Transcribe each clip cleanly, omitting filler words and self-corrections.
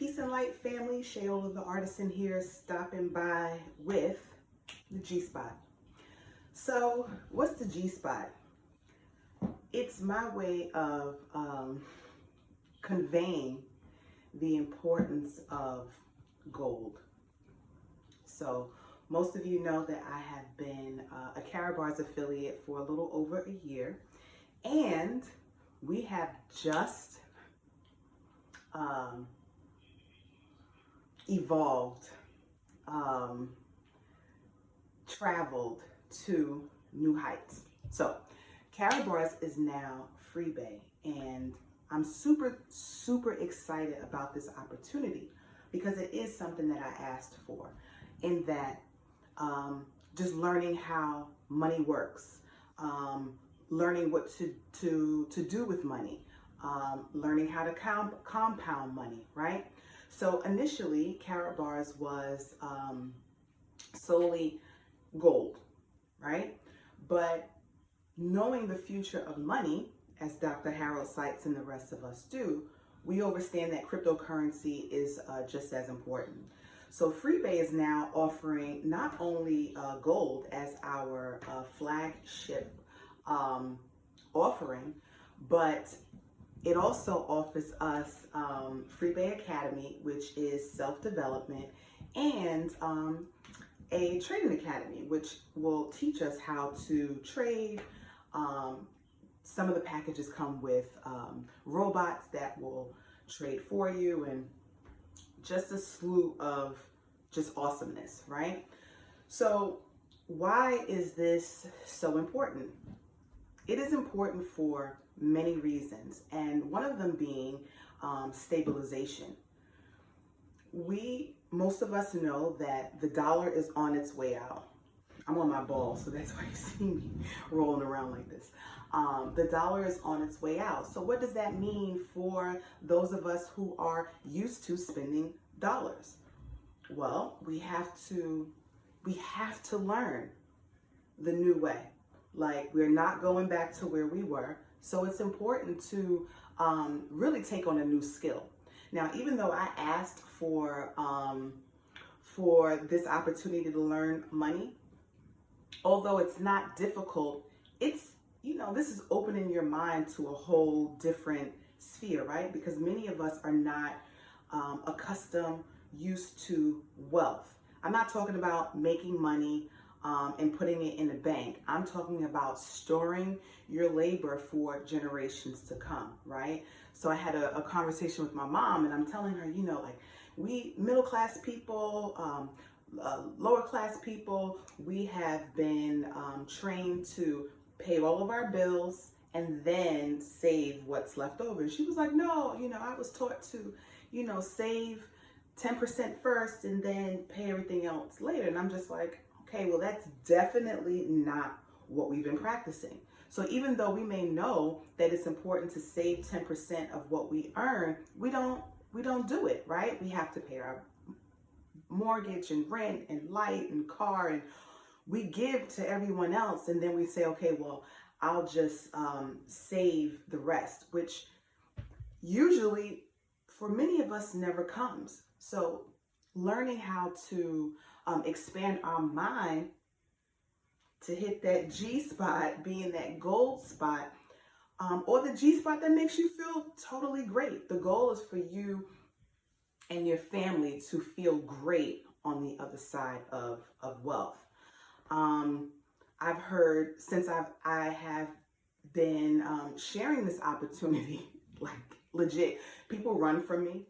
Peace and light, family. Shayola the artisan here, stopping by with the G-Spot. So what's the G-Spot? It's my way of conveying the importance of gold. So most of you know that I have been a Karatbars affiliate for a little over a year, and we have just evolved, traveled to new heights. So Karatbars is now Freebay, and I'm super excited about this opportunity because it is something that I asked for, in that just learning how money works, learning what to do with money, learning how to compound money, right? So initially, Karatbars was solely gold, right? But knowing the future of money, as Dr. Harold Seitz and the rest of us do, we understand that cryptocurrency is just as important. So Freebay is now offering not only gold as our flagship offering, but it also offers us Freebay Academy, which is self-development, and a trading academy, which will teach us how to trade. Some of the packages come with robots that will trade for you, and just a slew of just awesomeness, right? So why is this so important? It is important for many reasons, and one of them being stabilization. Most of us know that the dollar is on its way out. I'm on my ball, so that's why you see me rolling around like this. The dollar is on its way out. So what does that mean for those of us who are used to spending dollars? Well, we have to learn the new way. Like, we're not going back to where we were. So it's important to really take on a new skill. Now, even though I asked for this opportunity to learn money, although it's not difficult, it's, this is opening your mind to a whole different sphere, right? Because many of us are not used to wealth. I'm not talking about making money and putting it in the bank. I'm talking about storing your labor for generations to come, right? So I had a conversation with my mom, and I'm telling her, like, we middle class people, lower class people, we have been trained to pay all of our bills and then save what's left over. And she was like, no, I was taught to, save 10% first and then pay everything else later. And I'm just like, okay, well, that's definitely not what we've been practicing. So even though we may know that it's important to save 10% of what we earn, we don't do it, right? We have to pay our mortgage and rent and light and car, and we give to everyone else, and then we say, okay, well, I'll just save the rest, which usually for many of us never comes. So learning how to expand our mind to hit that G-spot, being that gold spot, or the G-spot that makes you feel totally great. The goal is for you and your family to feel great on the other side of wealth. I've heard, since I have been sharing this opportunity, like, legit, people run from me.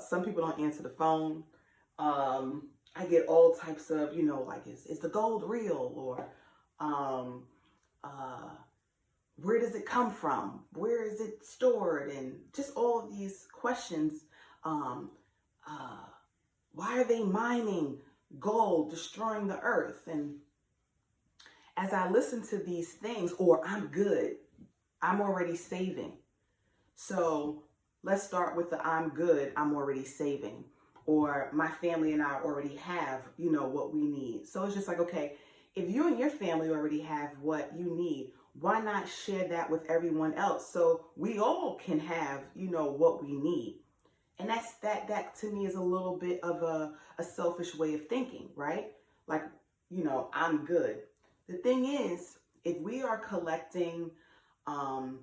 Some people don't answer the phone. I get all types of, like, is the gold real? Or where does it come from? Where is it stored? And just all of these questions. Why are they mining gold, destroying the earth? And as I listen to these things, or I'm good, I'm already saving. So let's start with the I'm good, I'm already saving. Or my family and I already have, what we need. So it's just like, okay, if you and your family already have what you need, why not share that with everyone else so we all can have, what we need? And that to me is a little bit of a selfish way of thinking, right? Like, I'm good. The thing is, if we are collecting um,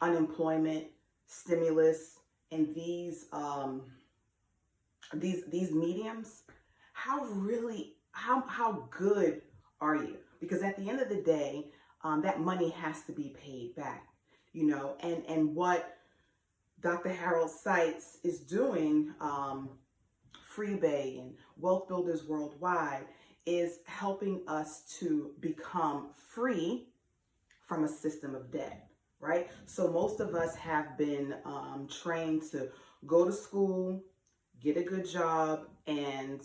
unemployment, stimulus, and these mediums, how good are you? Because at the end of the day, that money has to be paid back, and what Dr. Harold Seitz is doing, Freebay and Wealth Builders Worldwide, is helping us to become free from a system of debt, right? So most of us have been trained to go to school, get a good job, and,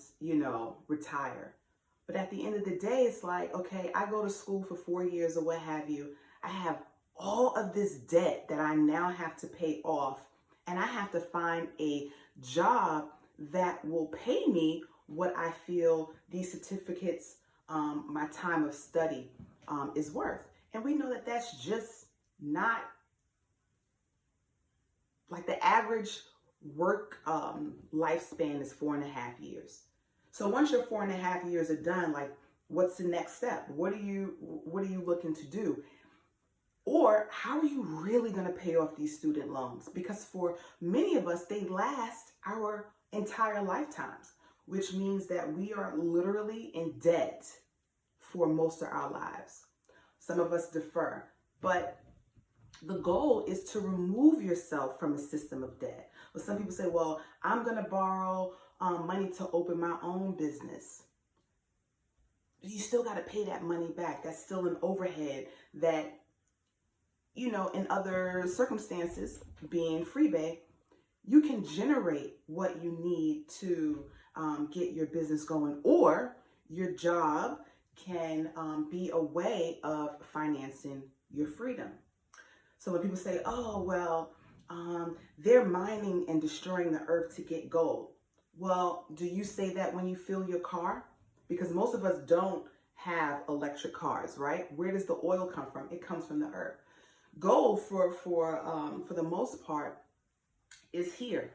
retire. But at the end of the day, it's like, okay, I go to school for 4 years or what have you. I have all of this debt that I now have to pay off, and I have to find a job that will pay me what I feel these certificates, my time of study, is worth. And we know that that's just not, like, the average work lifespan is 4.5 years. So once your 4.5 years are done, like, what's the next step? What are you looking to do? Or how are you really going to pay off these student loans? Because for many of us, they last our entire lifetimes, which means that we are literally in debt for most of our lives. Some of us defer, but the goal is to remove yourself from a system of debt. But some people say, well, I'm going to borrow money to open my own business. But you still got to pay that money back. That's still an overhead that, in other circumstances, being Freebay, you can generate what you need to get your business going, or your job can be a way of financing your freedom. So when people say, oh, well, they're mining and destroying the earth to get gold. Well, do you say that when you fill your car? Because most of us don't have electric cars, right? Where does the oil come from? It comes from the earth. Gold, for the most part, is here.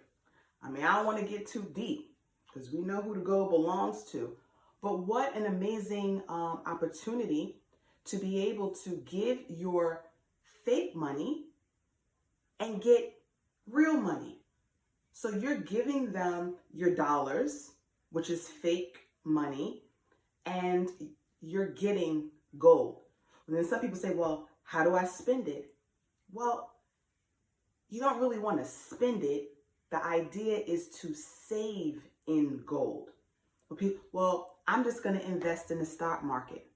I mean, I don't want to get too deep because we know who the gold belongs to. But what an amazing opportunity to be able to give your fake money and get real money. So you're giving them your dollars, which is fake money, and you're getting gold. And then some people say, well, how do I spend it? Well, you don't really want to spend it. The idea is to save in gold. Well, I'm just going to invest in the stock market.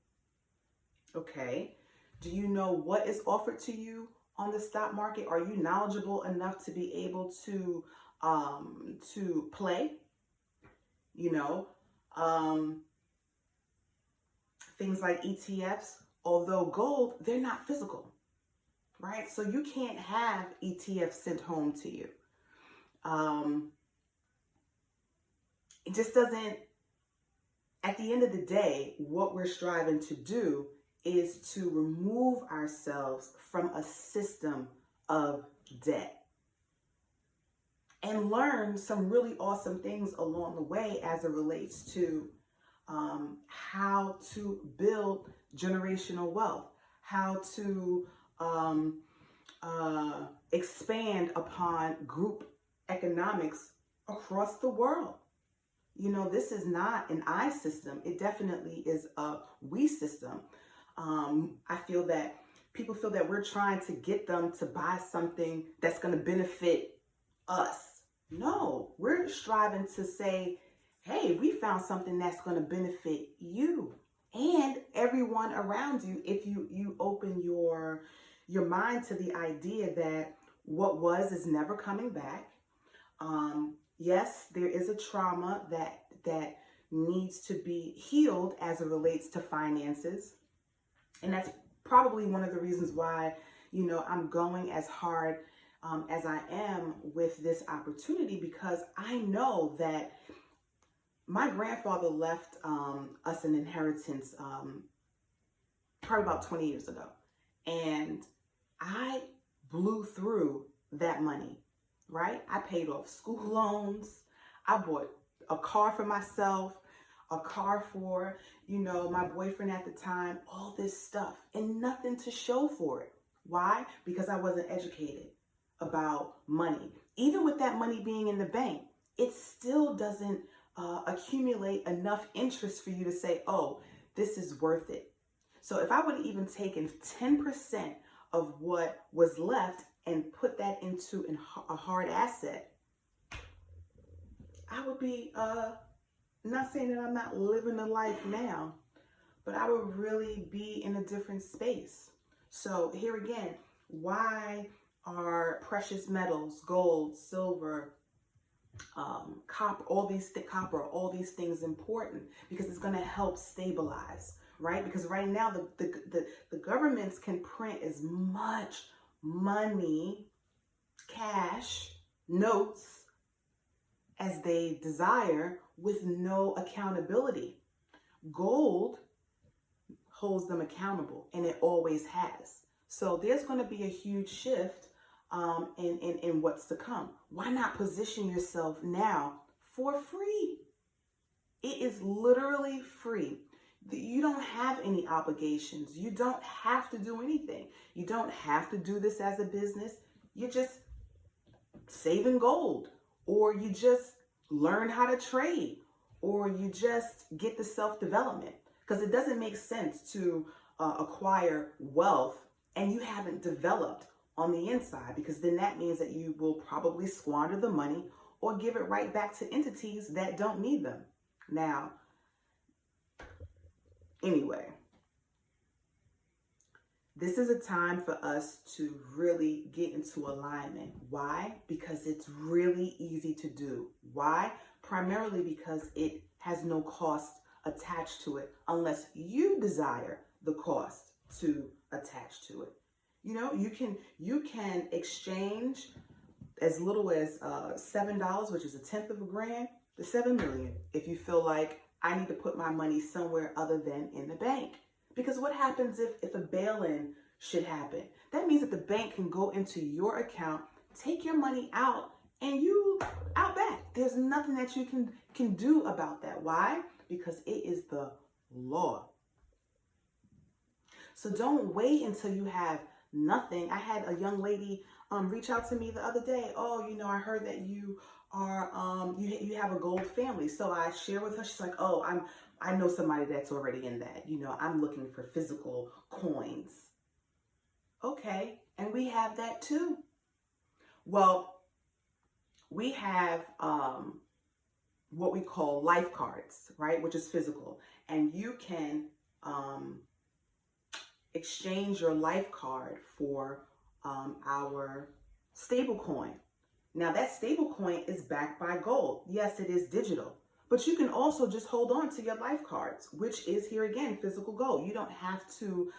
Okay. Do you know what is offered to you on the stock market? Are you knowledgeable enough to be able to play? Things like ETFs, although gold, they're not physical, right? So you can't have ETFs sent home to you. It just doesn't, at the end of the day, what we're striving to do is to remove ourselves from a system of debt and learn some really awesome things along the way as it relates to how to build generational wealth, how to expand upon group economics across the world. This is not an I system. It definitely is a we system. I feel that people feel that we're trying to get them to buy something that's going to benefit us. No, we're striving to say, hey, we found something that's going to benefit you and everyone around you if you open your mind to the idea that what was is never coming back. Yes, there is a trauma that needs to be healed as it relates to finances. And that's probably one of the reasons why, I'm going as hard as I am with this opportunity, because I know that my grandfather left us an inheritance probably about 20 years ago. And I blew through that money. right? I paid off school loans. I bought a car for myself, a car for, my boyfriend at the time, all this stuff, and nothing to show for it. Why? Because I wasn't educated about money. Even with that money being in the bank, it still doesn't accumulate enough interest for you to say, oh, this is worth it. So if I would have even taken 10% of what was left and put that into a hard asset, I would be, not saying that I'm not living the life now, but I would really be in a different space. So here again, why are precious metals, gold, silver, copper, all these things important? Because it's going to help stabilize, right? Because right now the governments can print as much money, cash, notes as they desire with no accountability. Gold holds them accountable, and it always has. So there's going to be a huge shift in what's to come. Why not position yourself now for free? It is literally free. You don't have any obligations. You don't have to do anything. You don't have to do this as a business. You're just saving gold, or you just learn how to trade, or you just get the self-development. Because it doesn't make sense to acquire wealth and you haven't developed on the inside, because then that means that you will probably squander the money or give it right back to entities that don't need them. Now, anyway, this is a time for us to really get into alignment. Why? Because it's really easy to do. Why? Primarily because it has no cost attached to it, unless you desire the cost to attach to it. You can exchange as little as $7, which is a tenth of a grand, to $7 million, if you feel like I need to put my money somewhere other than in the bank. Because what happens if a bail-in should happen? That means that the bank can go into your account, take your money out, and you out back. There's nothing that you can do about that. Why? Because it is the law. So don't wait until you have nothing. I had a young lady reach out to me the other day. Oh, I heard that you are you have a gold family. So I share with her. She's like, oh, I know somebody that's already in that. I'm looking for physical coins. Okay, and we have that too. Well, we have what we call life cards, right? Which is physical. And you can exchange your life card for our stable coin. Now that stable coin is backed by gold. Yes, it is digital, but you can also just hold on to your life cards, which is, here again, physical gold. You don't have to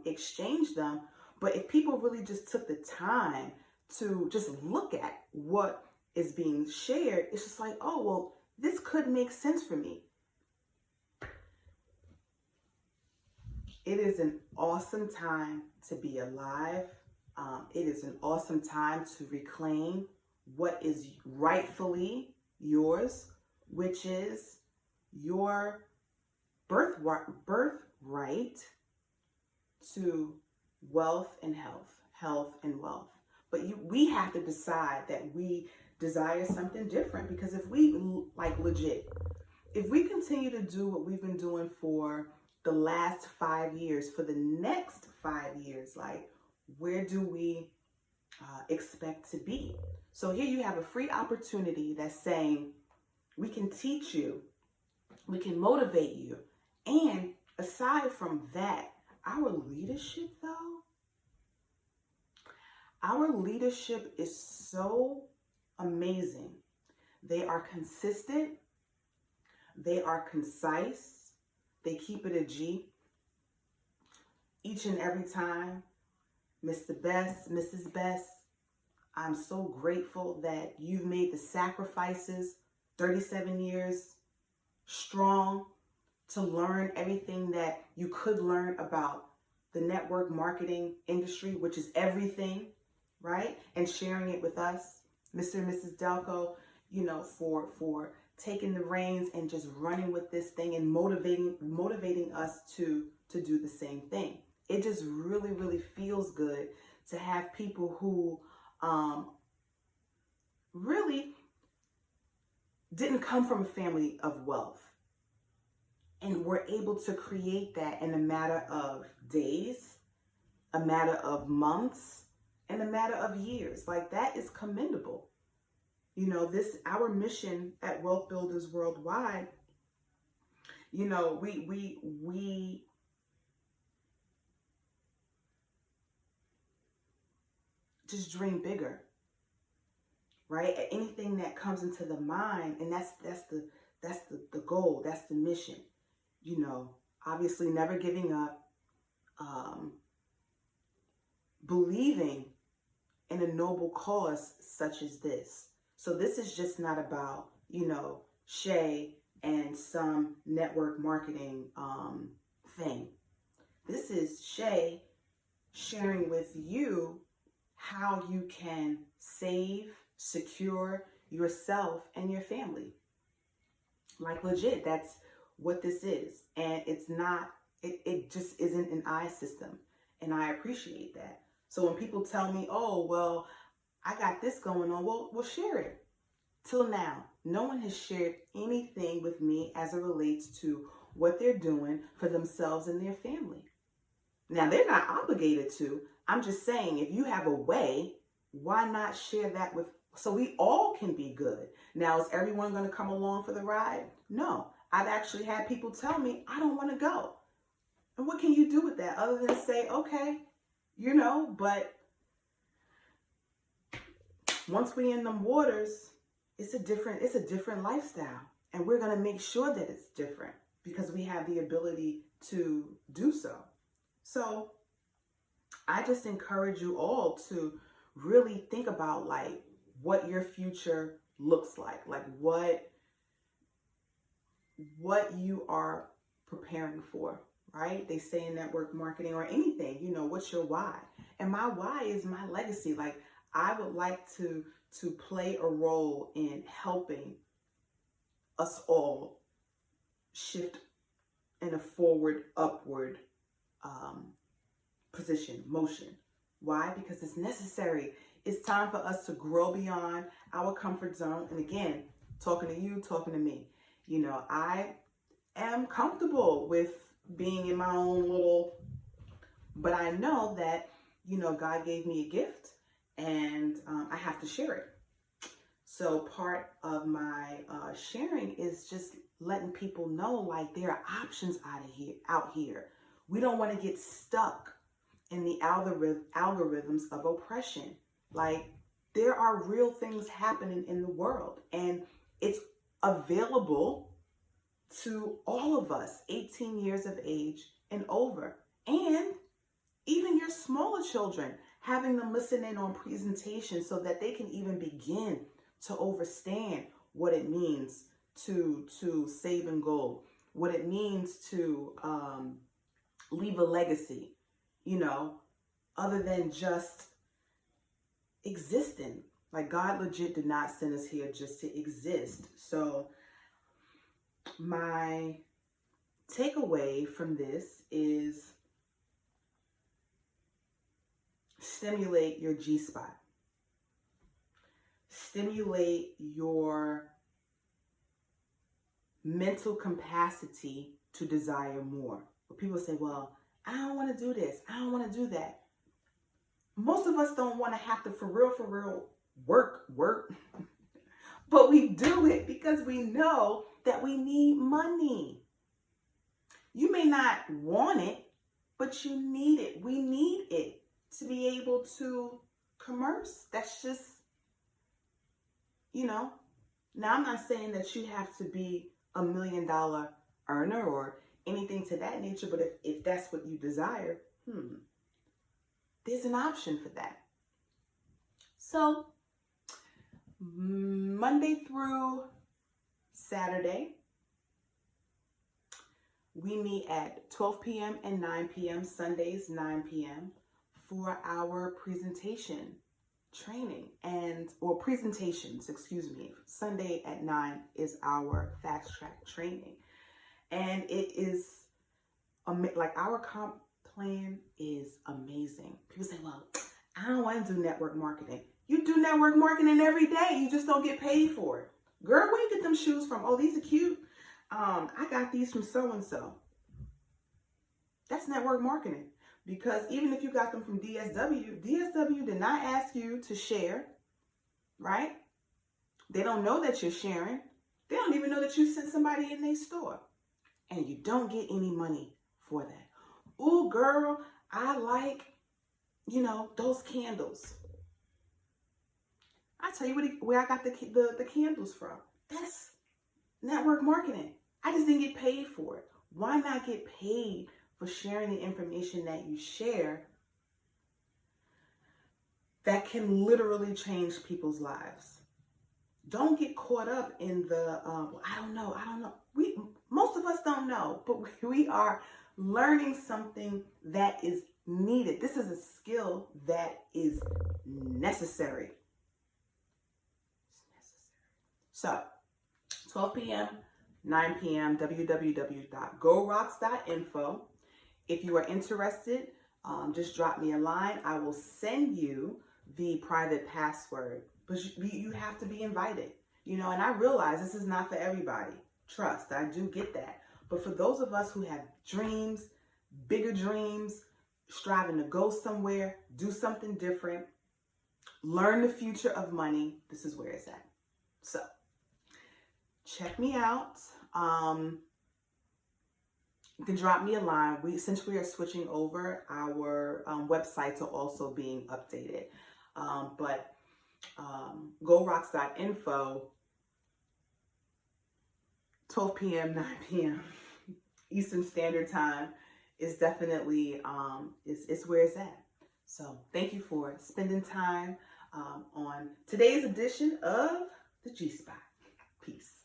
exchange them. But if people really just took the time to just look at what is being shared, it's just like, oh, well, this could make sense for me. It is an awesome time to be alive. It is an awesome time to reclaim what is rightfully yours, which is your birthright to wealth and health and wealth. But we have to decide that we desire something different, because if we if we continue to do what we've been doing for the last 5 years, for the next 5 years, where do we expect to be? So here you have a free opportunity that's saying, we can teach you, we can motivate you. And aside from that, our leadership is so amazing. They are consistent. They are concise. They keep it a G. Each and every time, Mr. Best, Mrs. Best, I'm so grateful that you've made the sacrifices, 37 years strong, to learn everything that you could learn about the network marketing industry, which is everything, right? And sharing it with us. Mr. and Mrs. Delco, for taking the reins and just running with this thing and motivating us to do the same thing. It just really, really feels good to have people who really didn't come from a family of wealth and were able to create that in a matter of days, a matter of months, and a matter of years. Like, that is commendable. Our mission at Wealth Builders Worldwide, we just dream bigger, right? Anything that comes into the mind, and that's the goal, that's the mission. Obviously never giving up, believing in a noble cause such as this. So this is just not about, Shay and some network marketing thing. This is Shay sharing with you how you can save, secure yourself and your family. Like, legit, that's what this is. And it's not, it just isn't an I system. And I appreciate that. So when people tell me, oh, well, I got this going on, we'll share it. Till now, no one has shared anything with me as it relates to what they're doing for themselves and their family. Now, they're not obligated to. I'm just saying, if you have a way, why not share that so we all can be good? Now, is everyone going to come along for the ride? No. I've actually had people tell me, I don't want to go. And what can you do with that other than say, okay, but once we in them waters, it's a different lifestyle. And we're going to make sure that it's different because we have the ability to do so. So I just encourage you all to really think about, like, what your future looks like what you are preparing for, right? They say in network marketing or anything, what's your why? And my why is my legacy. Like, I would like to play a role in helping us all shift in a forward, upward position, motion. Why? Because it's necessary. It's time for us to grow beyond our comfort zone. And again, talking to you, talking to me, I am comfortable with being in my own little, but I know that, God gave me a gift and I have to share it. So part of my sharing is just letting people know, like, there are options out here. We don't want to get stuck in the algorithms of oppression. Like, there are real things happening in the world, and it's available to all of us, 18 years of age and over. And even your smaller children, having them listen in on presentations so that they can even begin to understand what it means to save and gold, what it means to leave a legacy, other than just existing. Like, God legit did not send us here just to exist. So my takeaway from this is stimulate your G-spot. Stimulate your mental capacity to desire more. But people say, well, I don't want to do this. I don't want to do that. Most of us don't want to have to, for real, work. But we do it because we know that we need money. You may not want it, but you need it. We need it to be able to commerce. That's just, Now, I'm not saying that you have to be $1 million earner or anything to that nature, but if that's what you desire, there's an option for that. So, Monday through Saturday, we meet at 12 p.m. and 9 p.m., Sundays 9 p.m. for our presentation training or presentations, excuse me. Sunday at 9 is our fast track training. And it is like our comp plan is amazing. People say, well, I don't want to do network marketing. You do network marketing every day. You just don't get paid for it. Girl, where you get them shoes from? Oh, these are cute. I got these from so-and-so. That's network marketing. Because even if you got them from DSW did not ask you to share, right? They don't know that you're sharing. They don't even know that you sent somebody in their store. And you don't get any money for that. Ooh, girl, I like, those candles. I tell you where I got the candles from. That's network marketing. I just didn't get paid for it. Why not get paid for sharing the information that you share that can literally change people's lives? Don't get caught up in the, I don't know. Most of us don't know, but we are learning something that is needed. This is a skill that is necessary. So, 12 p.m., 9 p.m., www.gorocks.info. If you are interested, just drop me a line. I will send you the private password, but you have to be invited. And I realize this is not for everybody. Trust, I do get that. But for those of us who have dreams, bigger dreams, striving to go somewhere, do something different, learn the future of money, this is where it's at. So, check me out. You can drop me a line. Since we are switching over, our websites are also being updated. But GoRocks.info, 12 p.m., 9 p.m. Eastern Standard Time is definitely is where it's at. So thank you for spending time on today's edition of the G Spot. Peace.